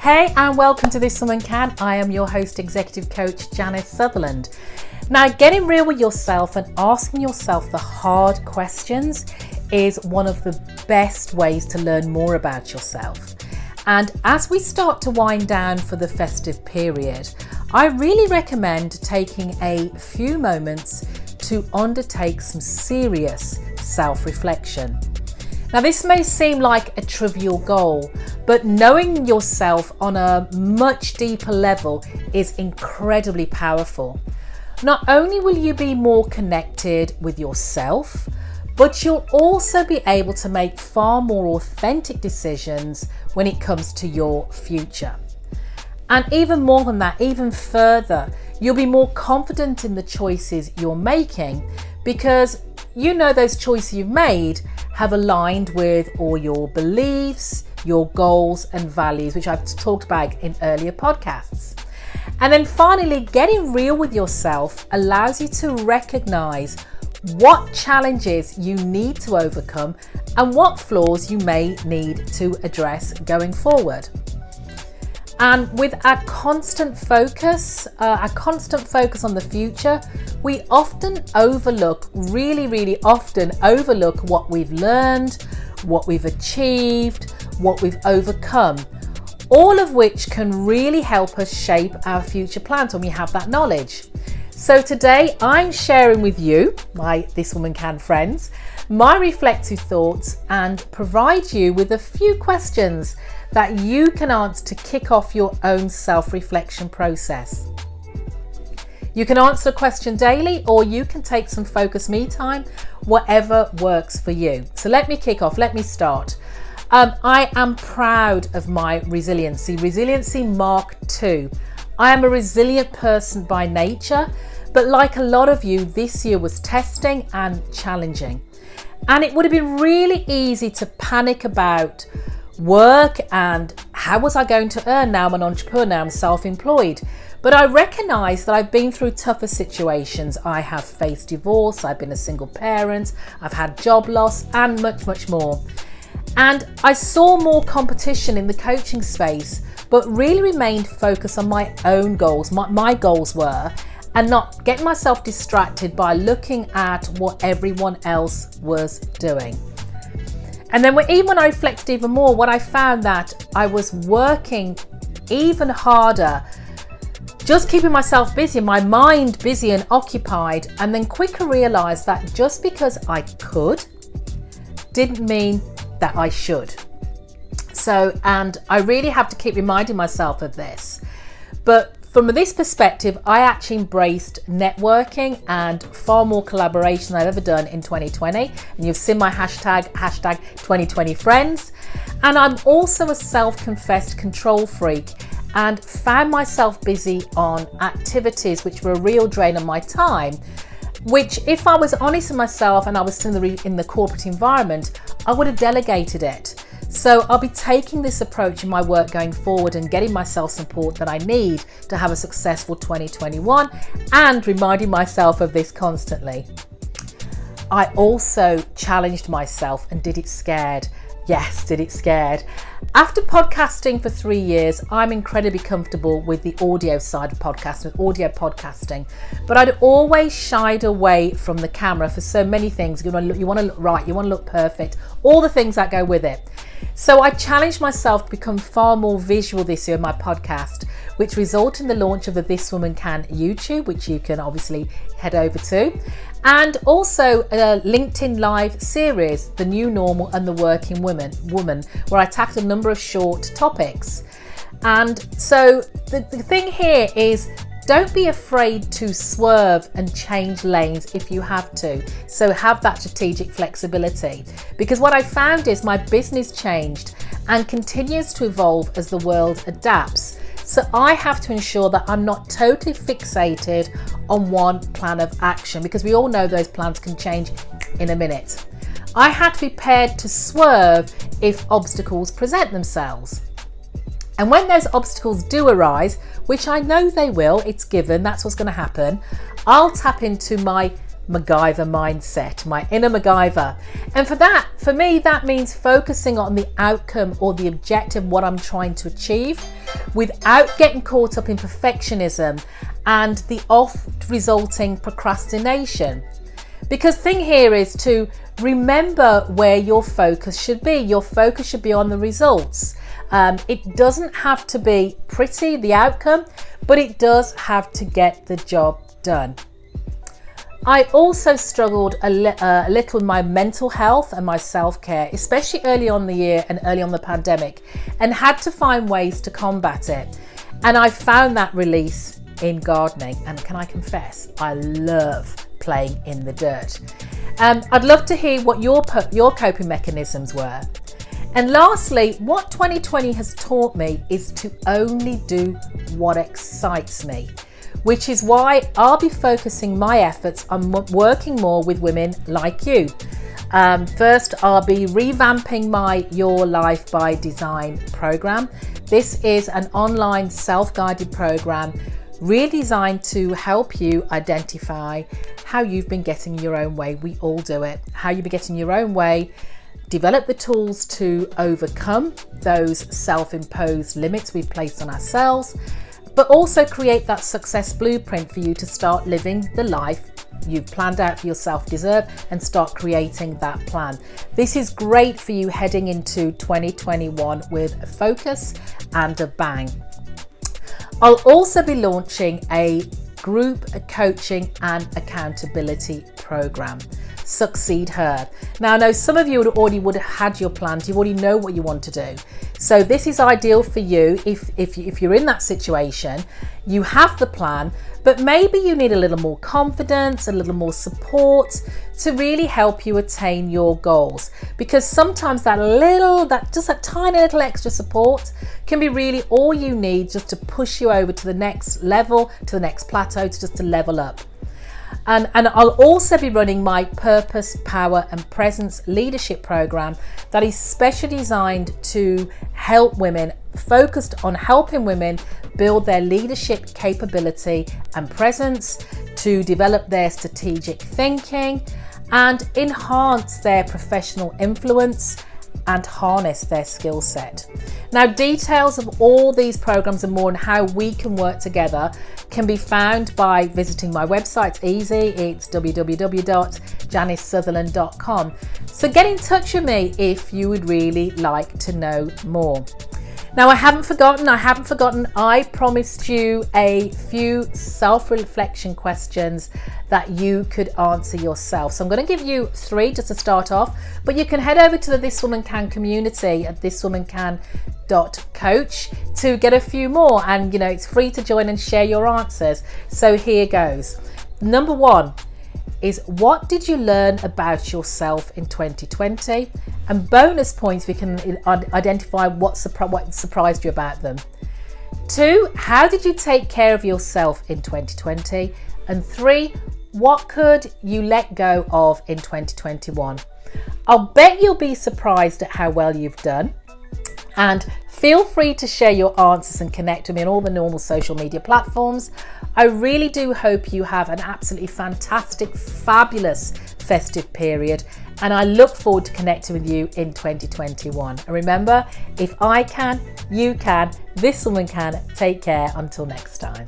Hey, and welcome to This Woman Can. I am your host, Executive Coach Janice Sutherland. Now, getting real with yourself and asking yourself the hard questions is one of the best ways to learn more about yourself. And as we start to wind down for the festive period, I really recommend taking a few moments to undertake some serious self-reflection. Now, this may seem like a trivial goal, but knowing yourself on a much deeper level is incredibly powerful. Not only will you be more connected with yourself, but you'll also be able to make far more authentic decisions when it comes to your future. And even more than that, even further, you'll be more confident in the choices you're making because you know those choices you've made have aligned with all your beliefs, your goals and values, which I've talked about in earlier podcasts. And then finally, getting real with yourself allows you to recognize what challenges you need to overcome and what flaws you may need to address going forward. And with our constant focus on the future, we often really often overlook what we've learned, what we've achieved, what we've overcome, all of which can really help us shape our future plans when we have that knowledge. So today I'm sharing with you, my This Woman Can friends, my reflective thoughts and provide you with a few questions that you can answer to kick off your own self-reflection process. You can answer a question daily or you can take some focused me time, whatever works for you. So let me kick off, let me start. I am proud of my resiliency Mark II. I am a resilient person by nature, but like a lot of you, this year was testing and challenging. And it would have been really easy to panic about work and how was I going to earn? Now I'm an entrepreneur, now I'm self-employed. But I recognize that I've been through tougher situations. I have faced divorce, I've been a single parent, I've had job loss and much more. And I saw more competition in the coaching space, but really remained focused on my own goals, my goals were, and not getting myself distracted by looking at what everyone else was doing. And then even when I reflected even more, what I found that I was working even harder, just keeping myself busy, my mind busy and occupied, and then quicker realized that just because I could didn't mean that I should. So, and I really have to keep reminding myself of this. But from this perspective, I actually embraced networking and far more collaboration than I've ever done in 2020. And you've seen my hashtag 2020 friends. And I'm also a self-confessed control freak and found myself busy on activities which were a real drain on my time, which if I was honest with myself and I was still in the corporate environment, I would have delegated it. So I'll be taking this approach in my work going forward and getting myself support that I need to have a successful 2021 and reminding myself of this constantly. I also challenged myself and did it scared. Yes, did it scared. After podcasting for 3 years, I'm incredibly comfortable with the audio side of podcasting, with audio podcasting, but I'd always shied away from the camera for so many things. You want to look right, you want to look perfect, all the things that go with it. So I challenged myself to become far more visual this year in my podcast, which resulted in the launch of the This Woman Can YouTube, which you can obviously head over to, and also a LinkedIn Live series, The New Normal and the Working Woman, where I tackled a number of short topics. And so the thing here is, don't be afraid to swerve and change lanes if you have to. So have that strategic flexibility. Because what I found is my business changed and continues to evolve as the world adapts. So I have to ensure that I'm not totally fixated on one plan of action, because we all know those plans can change in a minute. I had to be prepared to swerve if obstacles present themselves. And when those obstacles do arise, which I know they will, it's given, that's what's going to happen, I'll tap into my MacGyver mindset, my inner MacGyver. And for me, that means focusing on the outcome or the objective, what I'm trying to achieve, without getting caught up in perfectionism and the oft resulting procrastination. Because the thing here is to remember where your focus should be. Your focus should be on the results. It doesn't have to be pretty, the outcome, but it does have to get the job done. I also struggled a little with my mental health and my self-care, especially early on in the year and early on the pandemic, and had to find ways to combat it. And I found that release in gardening. And can I confess, I love playing in the dirt. I'd love to hear what your coping mechanisms were. And lastly, what 2020 has taught me is to only do what excites me, which is why I'll be focusing my efforts on working more with women like you. First, I'll be revamping my Your Life by Design program. This is an online self-guided program really designed to help you identify how you've been getting your own way. We all do it. How you've been getting your own way, develop the tools to overcome those self-imposed limits we've placed on ourselves, but also create that success blueprint for you to start living the life you've planned out for yourself deserve, and start creating that plan. This is great for you heading into 2021 with a focus and a bang. I'll also be launching a group coaching and accountability program, Succeed Her. Now I know some of you would have had your plans, you already know what you want to do. So this is ideal for you if you're in that situation, you have the plan, but maybe you need a little more confidence, a little more support to really help you attain your goals. Because sometimes that tiny little extra support can be really all you need just to push you over to the next level, to the next plateau, to level up. And I'll also be running my Purpose, Power and Presence leadership program that is specially designed to help women, focused on helping women build their leadership capability and presence, to develop their strategic thinking and enhance their professional influence and harness their skill set. Now, details of all these programs and more and how we can work together can be found by visiting my website. It's easy, it's www.janicesutherland.com. So get in touch with me if you would really like to know more. Now, I haven't forgotten. I promised you a few self-reflection questions that you could answer yourself. So I'm going to give you 3 just to start off, but you can head over to the This Woman Can community at thiswomancan.coach to get a few more. And, it's free to join and share your answers. So here goes. Number 1 is, what did you learn about yourself in 2020? And bonus points, we can identify what surprised you about them. 2, how did you take care of yourself in 2020? And 3, what could you let go of in 2021? I'll bet you'll be surprised at how well you've done. And feel free to share your answers and connect with me on all the normal social media platforms. I really do hope you have an absolutely fantastic, fabulous festive period, and I look forward to connecting with you in 2021. And remember, if I can, you can, this woman can. Take care until next time.